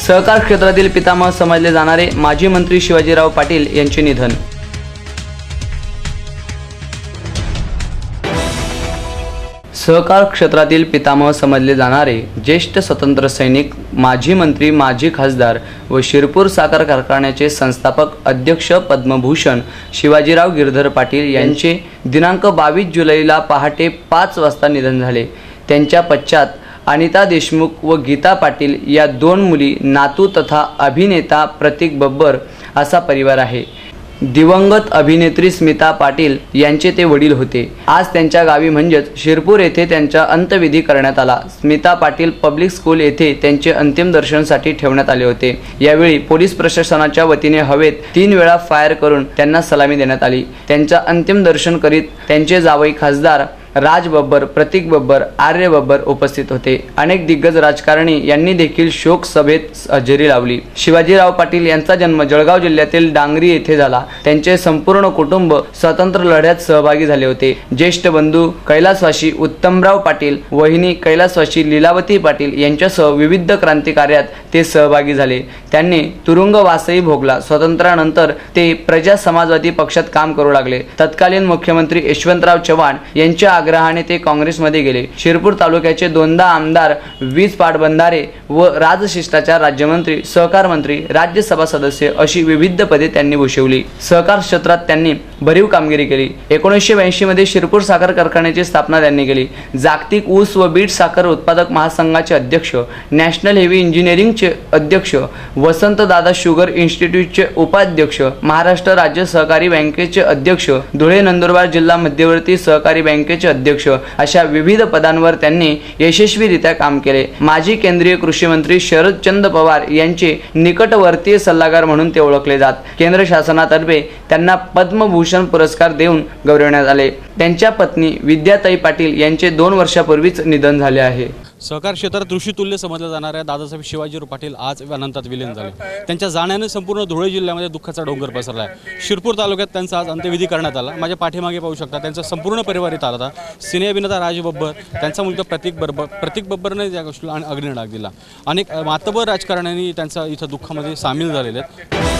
सहकार क्षेत्रातील पितामह समजले जाणारे माजी मंत्री शिवाजीराव पाटील यांचे निधन। सहकार क्षेत्रातील पितामह समजले जाणारे ज्येष्ठ स्वतंत्र सैनिक, माजी मंत्री, माजी खासदार व शिरपूर साखर कारखान्याचे संस्थापक अध्यक्ष पद्मभूषण शिवाजीराव गिरधर पाटील यांचे दिनांक 22 जुलैला पहाटे 5 वाजता निधन झाले। त्यांच्या पश्चात अनिता देशमुख व गीता पाटील या 2 मुली, नातू तथा अभिनेता प्रतीक बब्बर असा परिवार आहे। दिवंगत अभिनेत्री स्मिता पाटील यांचे ते वडील होते। आज त्यांच्या गावी म्हणजेच शिरपूर येथे त्यांचा अंत्यविधी करण्यात आला। स्मिता पाटील पब्लिक स्कूल येथे त्यांचे अंतिम दर्शनासाठी ठेवण्यात आले होते। यावेळी पोलीस प्रशासनाच्या वतीने हवेत 3 वेळा फायर करून त्यांना सलामी देण्यात आली। त्यांचा अंतिम दर्शन करीत त्यांचे जावई खासदार राज बब्बर, प्रतीक बब्बर, आर्य बब्बर उपस्थित होते। अनेक दिग्गज राजकारणी यांनी देखील शोक सभेत हजेरी लावली। शिवाजीराव पाटील यांचा जन्म जळगाव जिल्ह्यातील डांगरी येथे झाला। त्यांचे संपूर्ण कुटुंब स्वातंत्र्य लढ्यात सहभागी झाले होते। ज्येष्ठ बंधू कैलासवासी उत्तमराव पाटील, वहिनी कैलासवासी लीलावती पाटील यांच्यासह विविध क्रांतिकार्यात ते सहभागी झाले। त्यांनी तुरुंगवासही भोगला। स्वातंत्र्यानंतर ते प्रजा समाजवादी पक्षात काम करू लागले। तत्कालीन मुख्यमंत्री यशवंतराव चव्हाण यांच्या आग्रहाने ते काँग्रेसमध्ये गेले। शिरपूर तालुक्याचे 2दा आमदार, 20 पाटबंधारे व राजशिष्टाचार राज्यमंत्री, सहकार मंत्री, राज्यसभा सदस्य अशी विविध पदे त्यांनी भूषवली। सहकार क्षेत्रात त्यांनी भरीव कामगिरी केली। 1982 मध्ये शिरपूर साखर कारखान्याची स्थापना त्यांनी केली। जागतिक ऊस व बीट साखर उत्पादक महासंघाचे अध्यक्ष, नॅशनल हेवी इंजिनिअरिंगचे अध्यक्ष, वसंतदादा शुगर इन्स्टिट्यूटचे उपाध्यक्ष, महाराष्ट्र राज्य सहकारी बँकेचे अध्यक्ष, धुळे नंदुरबार जिल्हा मध्यवर्ती सहकारी बँकेचे अध्यक्ष अशा विविध पदांवर त्यांनी यशस्वीरित्या काम केले। माजी केंद्रीय कृषी मंत्री शरदचंद्र पवार यांचे निकटवर्तीय सल्लागार म्हणून ते ओळखले जात। केंद्र शासनातर्फे त्यांना पद्मभूषण पुरस्कार देऊन गौरवण्यात आले। त्यांच्या पत्नी विद्याताई पाटील यांचे 2 वर्षापूर्वीच निधन झाले आहे। सहकार क्षेत्रात ऋषितुल्य समजल्या जाणाऱ्या दादासाहेब शिवाजीराव पाटील आज अनंतात विलीन झाले। त्यांच्या जाण्याने संपूर्ण धुळे जिल्ह्यामध्ये दुःखाचा डोंगर पसरला आहे। शिरपूर तालुक्यात त्यांचा आज अंत्यविधी करण्यात आला। माझ्या पाठीमागे पाहू शकता त्यांचा संपूर्ण परिवार इथं आला होता। सिने अभिनेता राज बब्बर, त्यांचा मुलगा प्रतीक बब्बरने या गोष्टीला अग्निडाग दिला। अनेक मातबर राजकारण्यांनी त्यांचा इथं दुःखामध्ये सामील झालेले आहेत।